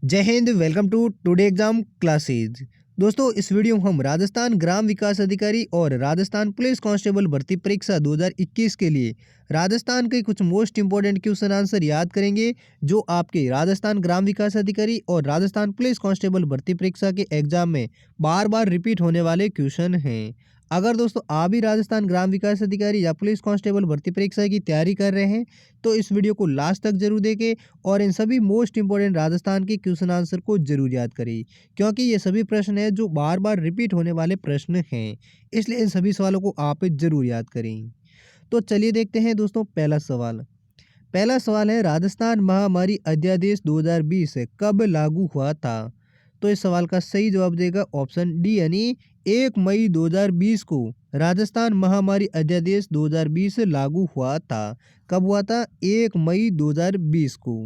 जय हिंद। Welcome to today exam classes. दोस्तों, इस वीडियो में हम राजस्थान ग्राम विकास अधिकारी और राजस्थान पुलिस कांस्टेबल भर्ती परीक्षा 2021 के लिए राजस्थान के कुछ मोस्ट इंपोर्टेंट क्वेश्चन आंसर याद करेंगे, जो आपके राजस्थान ग्राम विकास अधिकारी और राजस्थान पुलिस कांस्टेबल भर्ती परीक्षा के एग्जाम में बार बार रिपीट होने वाले क्वेश्चन हैं। अगर दोस्तों आप भी राजस्थान ग्राम विकास अधिकारी या पुलिस कांस्टेबल भर्ती परीक्षा की तैयारी कर रहे हैं, तो इस वीडियो को लास्ट तक जरूर देखें और इन सभी मोस्ट इंपोर्टेंट राजस्थान के क्वेश्चन आंसर को जरूर याद करें, क्योंकि ये सभी प्रश्न हैं जो बार बार रिपीट होने वाले प्रश्न हैं। इसलिए इन सभी सवालों को आप जरूर याद करें। तो चलिए देखते हैं दोस्तों, पहला सवाल है, राजस्थान महामारी अध्यादेश 2020 कब लागू हुआ था? तो इस सवाल का सही जवाब देगा ऑप्शन डी, यानी 1 मई 2020 को राजस्थान महामारी अध्यादेश 2020 लागू हुआ था। कब हुआ था? 1 मई 2020 को।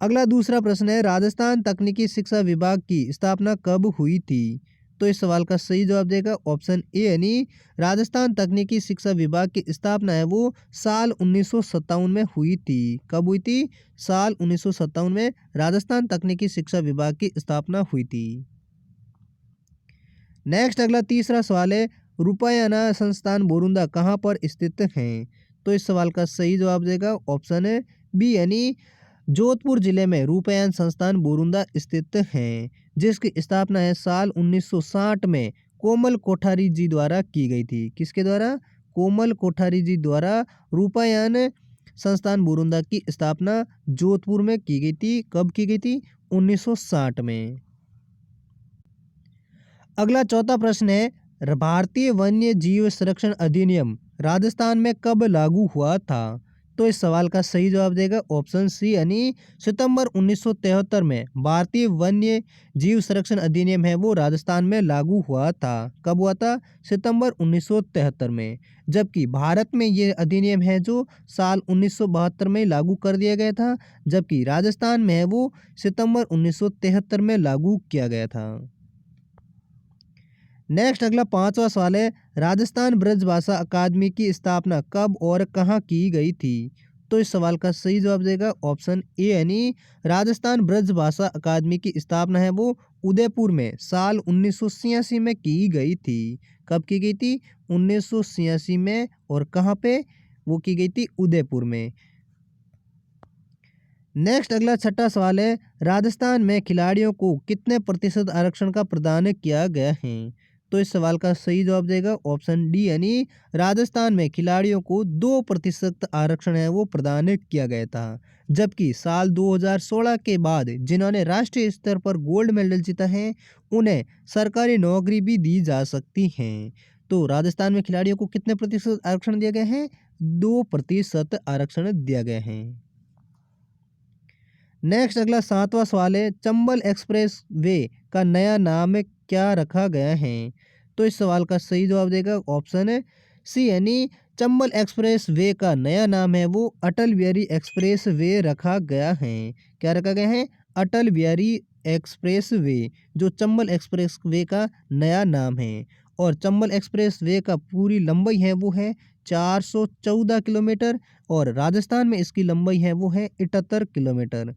अगला दूसरा प्रश्न है, राजस्थान तकनीकी शिक्षा विभाग की स्थापना कब हुई थी? तो इस सवाल का सही जवाब देगा ऑप्शन ए, यानी राजस्थान तकनीकी शिक्षा विभाग की स्थापना है वो साल 1957 में हुई थी। कब हुई थी? साल 1957 में राजस्थान तकनीकी शिक्षा विभाग की स्थापना हुई थी। नेक्स्ट अगला तीसरा सवाल है, रूपायना संस्थान बोरुंदा कहाँ पर स्थित हैं? तो इस सवाल का सही जवाब देगा ऑप्शन है बी, यानी जोधपुर जिले में रूपयान संस्थान बोरुंदा स्थित हैं, जिसकी स्थापना है साल 1960 में कोमल कोठारी जी द्वारा की गई थी। किसके द्वारा? कोमल कोठारी जी द्वारा रूपयान संस्थान बोरुंदा की स्थापना जोधपुर में की गई थी। कब की गई थी? 1960 में। अगला चौथा प्रश्न है, भारतीय वन्य जीव संरक्षण अधिनियम राजस्थान में कब लागू हुआ था? तो इस सवाल का सही जवाब देगा ऑप्शन सी, यानी सितंबर 1973 में भारतीय वन्य जीव संरक्षण अधिनियम है वो राजस्थान में लागू हुआ था। कब हुआ था? सितंबर 1973 में। जबकि भारत में ये अधिनियम है जो साल 1972 में लागू कर दिया गया था, जबकि राजस्थान में है वो सितंबर 1973 में लागू किया गया था। नेक्स्ट अगला पांचवा सवाल है, राजस्थान ब्रजभाषा अकादमी की स्थापना कब और कहाँ की गई थी? तो इस सवाल का सही जवाब देगा ऑप्शन ए, यानी राजस्थान ब्रजभाषा अकादमी की स्थापना है वो उदयपुर में साल 1986 में की गई थी। कब की गई थी? 1986 में। और कहाँ पे वो की गई थी? उदयपुर में। नेक्स्ट अगला छठा सवाल है, राजस्थान में खिलाड़ियों को कितने प्रतिशत आरक्षण का प्रदान किया गया है? तो इस सवाल का सही जवाब देगा ऑप्शन डी, यानी राजस्थान में खिलाड़ियों को 2% आरक्षण है वो प्रदान किया गया था। जबकि साल 2016 के बाद जिन्होंने राष्ट्रीय स्तर पर गोल्ड मेडल जीता है, उन्हें सरकारी नौकरी भी दी जा सकती है। तो राजस्थान में खिलाड़ियों को कितने प्रतिशत आरक्षण दिया गया है? 2% आरक्षण दिया गया है। नेक्स्ट अगला सातवां सवाल है, चंबल एक्सप्रेस वे का नया नाम क्या रखा गया है? तो इस सवाल का सही जवाब देगा ऑप्शन है सी, यानी चंबल एक्सप्रेस वे का नया नाम है वो अटल बिहारी एक्सप्रेस वे रखा गया है। क्या रखा गया है? अटल बिहारी एक्सप्रेस वे, जो चंबल एक्सप्रेस वे का नया नाम है। और चंबल एक्सप्रेस वे का पूरी लंबाई है वो है 414 किलोमीटर, और राजस्थान में इसकी लंबाई है वो है 78 किलोमीटर।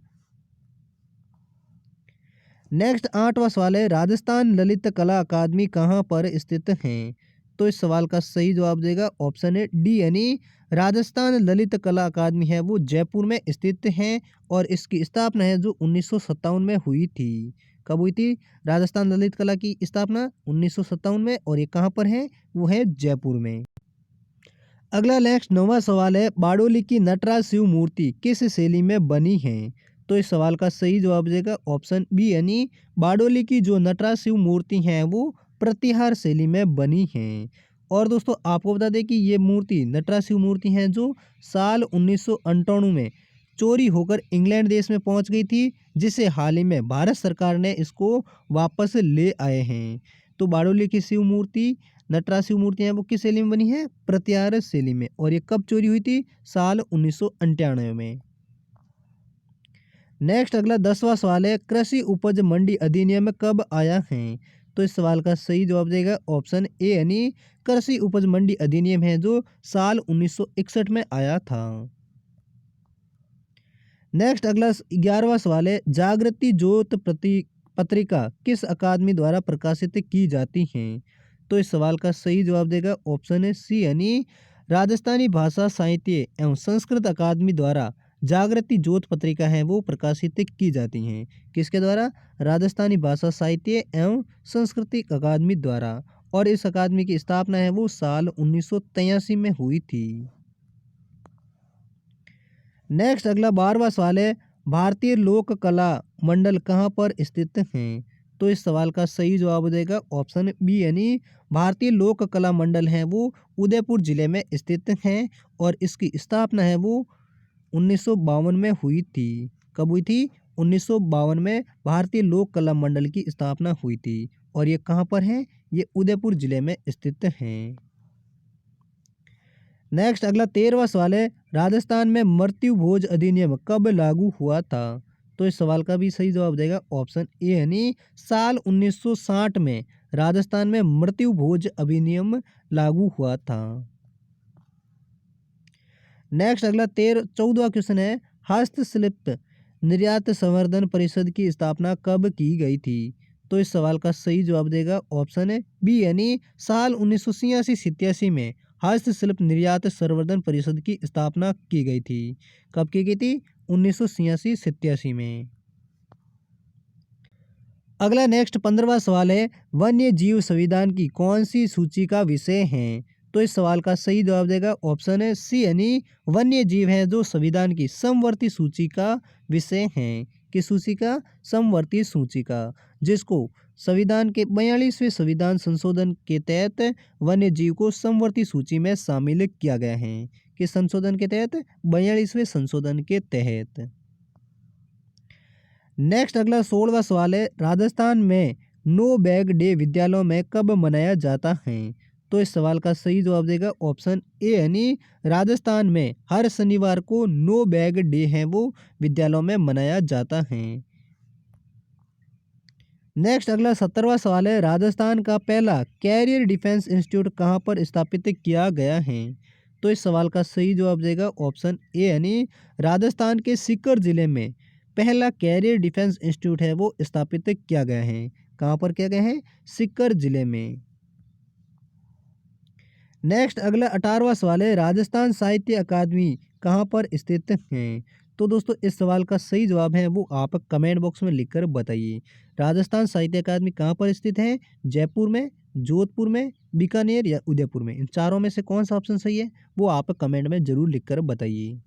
नेक्स्ट आठवां सवाल है, राजस्थान ललित कला अकादमी कहाँ पर स्थित है? तो इस सवाल का सही जवाब देगा ऑप्शन है डी, यानी राजस्थान ललित कला अकादमी है वो जयपुर में स्थित है, और इसकी स्थापना है जो 1957 में हुई थी। कब हुई थी राजस्थान ललित कला की स्थापना? 1957 में। और ये कहाँ पर है? वो है जयपुर में। अगला नेक्स्ट नौवां सवाल है, बारडोली की नटराज शिव मूर्ति किस शैली में बनी है? तो इस सवाल का सही जवाब देगा ऑप्शन बी, यानी बारडोली की जो नटराज शिव मूर्ति है वो प्रतिहार शैली में बनी है। और दोस्तों आपको बता दें कि ये मूर्ति नटराज शिव मूर्ति है जो साल 1998 में चोरी होकर इंग्लैंड देश में पहुंच गई थी, जिसे हाल ही में भारत सरकार ने इसको वापस ले आए हैं। तो बारडोली की शिव मूर्ति, नटराज शिव मूर्ति है वो किस शैली में बनी है? प्रत्यार शैली में। और ये कब चोरी हुई थी? साल 1998 में। नेक्स्ट अगला 10वां सवाल है, कृषि उपज मंडी अधिनियम कब आया है? तो इस सवाल का सही जवाब देगा ऑप्शन ए, यानी कृषि उपज मंडी अधिनियम है जो साल 1961 में आया था। नेक्स्ट अगला 11वां सवाल है, जागृति ज्योत पत्रिका किस अकादमी द्वारा प्रकाशित की जाती हैं? तो इस सवाल का सही जवाब देगा ऑप्शन है सी यानी राजस्थानी भाषा साहित्य एवं संस्कृत अकादमी द्वारा जागृति ज्योत पत्रिका है वो प्रकाशित की जाती हैं। किसके द्वारा? राजस्थानी भाषा साहित्य एवं सांस्कृतिक अकादमी द्वारा। और इस अकादमी की स्थापना है वो साल 1983 में हुई थी। नेक्स्ट अगला 12वां सवाल है, भारतीय लोक कला मंडल कहाँ पर स्थित हैं? तो इस सवाल का सही जवाब देगा ऑप्शन बी यानी भारतीय लोक कला मंडल है वो उदयपुर जिले में स्थित हैं। और इसकी स्थापना है वो 1952 में हुई थी। कब हुई थी? 1952 में भारतीय लोक कला मंडल की स्थापना हुई थी। और ये कहाँ पर है? ये उदयपुर जिले में स्थित हैं। नेक्स्ट अगला 13वां सवाल है, राजस्थान में मृत्यु भोज अधिनियम कब लागू हुआ था? तो इस सवाल का भी सही जवाब देगा ऑप्शन ए यानी साल 1960 में राजस्थान में मृत्यु भोज अधिनियम लागू हुआ था। नेक्स्ट अगला 14वां क्वेश्चन है, हस्तशिल्प निर्यात संवर्धन परिषद की स्थापना कब की गई थी? तो इस सवाल का सही जवाब देगा ऑप्शन है बी यानी साल 1986-87 में हस्तशिल्प निर्यात संवर्धन परिषद की स्थापना की गई थी। कब की गई थी? 1986-87 में। अगला नेक्स्ट 15वां सवाल है, वन्य जीव संविधान की कौन सी सूची का विषय है? तो इस सवाल का सही जवाब देगा ऑप्शन है सी यानी वन्य जीव हैं जो संविधान की समवर्ती सूची का विषय हैं। किस सूची का? समवर्ती सूची का, जिसको संविधान के 42वें संविधान संशोधन के तहत वन्य जीव को समवर्ती सूची में शामिल किया गया है। किस संशोधन के तहत? 42वें संशोधन के तहत। नेक्स्ट अगला 16वां सवाल है, राजस्थान में नो बैग डे विद्यालयों में कब मनाया जाता है? तो इस सवाल का सही जवाब देगा ऑप्शन ए यानी राजस्थान में हर शनिवार को नो बैग डे है वो विद्यालयों में मनाया जाता है। नेक्स्ट अगला 17वां सवाल है, राजस्थान का पहला कैरियर डिफेंस इंस्टीट्यूट कहाँ पर स्थापित किया गया है? तो इस सवाल का सही जवाब देगा ऑप्शन ए यानी राजस्थान के सीकर जिले में पहला कैरियर डिफेंस इंस्टीट्यूट है वो स्थापित किया गया है। कहाँ पर किया गया है? सीकर जिले में। नेक्स्ट अगला 18वां सवाल है, राजस्थान साहित्य अकादमी कहाँ पर स्थित है? तो दोस्तों इस सवाल का सही जवाब है वो आप कमेंट बॉक्स में लिखकर बताइए। राजस्थान साहित्य अकादमी कहाँ पर स्थित है? जयपुर में, जोधपुर में, बीकानेर या उदयपुर में? इन चारों में से कौन सा ऑप्शन सही है वो आप कमेंट में जरूर लिखकर बताइए।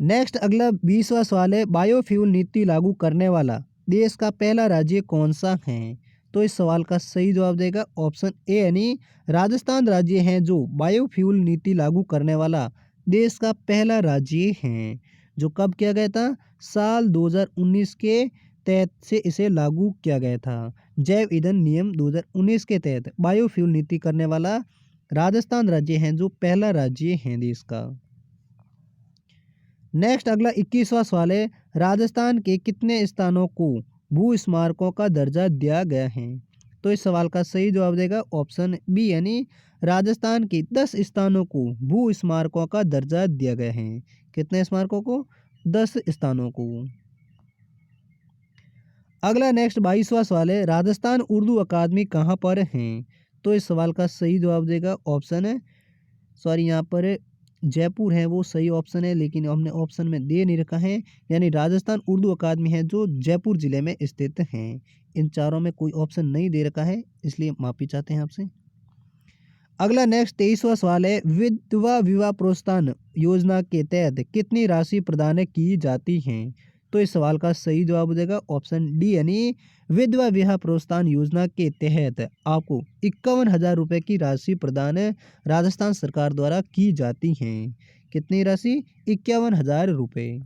नेक्स्ट अगला 20वां सवाल है, बायोफ्यूल नीति लागू करने वाला देश का पहला राज्य कौन सा है? तो इस सवाल का सही जवाब देगा ऑप्शन ए यानी राजस्थान राज्य है जो बायोफ्यूल नीति लागू करने वाला देश का पहला राज्य है। जो कब किया गया था? साल 2019 के तहत से इसे लागू किया गया था। जैव ईंधन नियम 2019 के तहत बायोफ्यूल नीति करने वाला राजस्थान राज्य है जो पहला राज्य है देश का। नेक्स्ट अगला 21वां सवाल है, राजस्थान के कितने स्थानों को भू स्मारकों का दर्जा दिया गया है? तो इस सवाल का सही जवाब देगा ऑप्शन बी यानी राजस्थान के 10 स्थानों को भू स्मारकों का दर्जा दिया गया है। कितने स्मारकों को? 10 स्थानों को। अगला नेक्स्ट 22वां सवाल है, राजस्थान उर्दू अकादमी कहाँ पर है? तो इस सवाल का सही जवाब देगा ऑप्शन है यहाँ पर जयपुर है वो सही ऑप्शन है, लेकिन हमने ऑप्शन में दे नहीं रखा है, यानी राजस्थान उर्दू अकादमी है जो जयपुर जिले में स्थित है। इन चारों में कोई ऑप्शन नहीं दे रखा है, इसलिए माफी चाहते हैं आपसे। अगला नेक्स्ट 23वां सवाल है, विधवा विवाह प्रोत्साहन योजना के तहत कितनी राशि प्रदान की जाती है? तो इस सवाल का सही जवाब देगा ऑप्शन डी यानी विधवा विवाह प्रोत्साहन योजना के तहत आपको 51,000 रुपये की राशि प्रदान राजस्थान सरकार द्वारा की जाती है। कितनी राशि? 51,000 रुपये।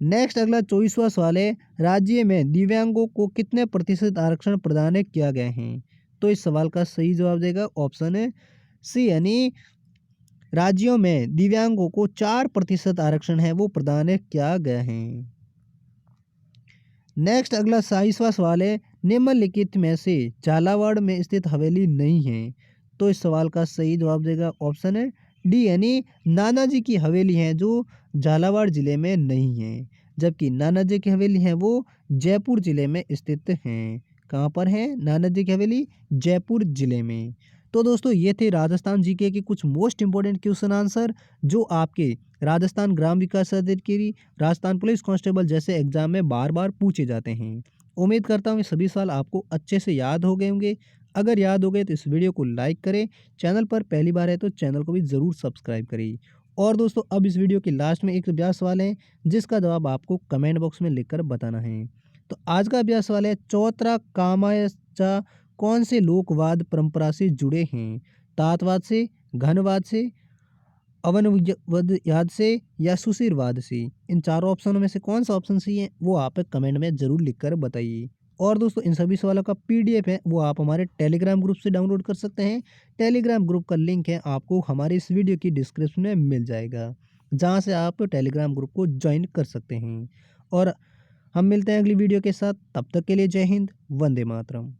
नेक्स्ट अगला 24वां सवाल है, राज्य में दिव्यांगों को कितने प्रतिशत आरक्षण प्रदान किया गया है? तो इस सवाल का सही जवाब देगा ऑप्शन सी यानी राज्यों में दिव्यांगों को 4% आरक्षण है वो प्रदान किया गया है। नेक्स्ट अगला 27वां सवाल है, निम्नलिखित में से झालावाड़ में स्थित हवेली नहीं है? तो इस सवाल का सही जवाब देगा ऑप्शन है डी यानी नानाजी की हवेली है जो झालावाड़ ज़िले में नहीं है, जबकि नानाजी की हवेली है वो जयपुर ज़िले में स्थित हैं। कहाँ पर है नानाजी की हवेली? जयपुर ज़िले में। तो दोस्तों ये थे राजस्थान जीके के कुछ मोस्ट इंपोर्टेंट क्वेश्चन आंसर जो आपके राजस्थान ग्राम विकास अधिकारी, राजस्थान पुलिस कांस्टेबल जैसे एग्जाम में बार-बार पूछे जाते हैं। उम्मीद करता हूँ ये सभी सवाल आपको अच्छे से याद हो गए होंगे। अगर याद हो गए तो इस वीडियो को लाइक करें, चैनल पर पहली बार है तो चैनल को भी ज़रूर सब्सक्राइब करिए। और दोस्तों अब इस वीडियो के लास्ट में एक अभ्यास सवाल है जिसका जवाब आपको कमेंट बॉक्स में लिखकर बताना है। तो आज का अभ्यास सवाल है चौतरा कामायचा कौन से लोकवाद परंपरा से जुड़े हैं? तातवाद से, घनवाद से, अवनवद से या सुशीरवाद से? इन चारों ऑप्शनों में से कौन सा ऑप्शन सही है वो आप कमेंट में ज़रूर लिखकर बताइए। और दोस्तों इन सभी सवालों का पीडीएफ है वो आप हमारे टेलीग्राम ग्रुप से डाउनलोड कर सकते हैं। टेलीग्राम ग्रुप का लिंक है आपको हमारे इस वीडियो की डिस्क्रिप्शन में मिल जाएगा, जहाँ से आप टेलीग्राम ग्रुप को ज्वाइन कर सकते हैं। और हम मिलते हैं अगली वीडियो के साथ, तब तक के लिए जय हिंद, वंदे मातरम।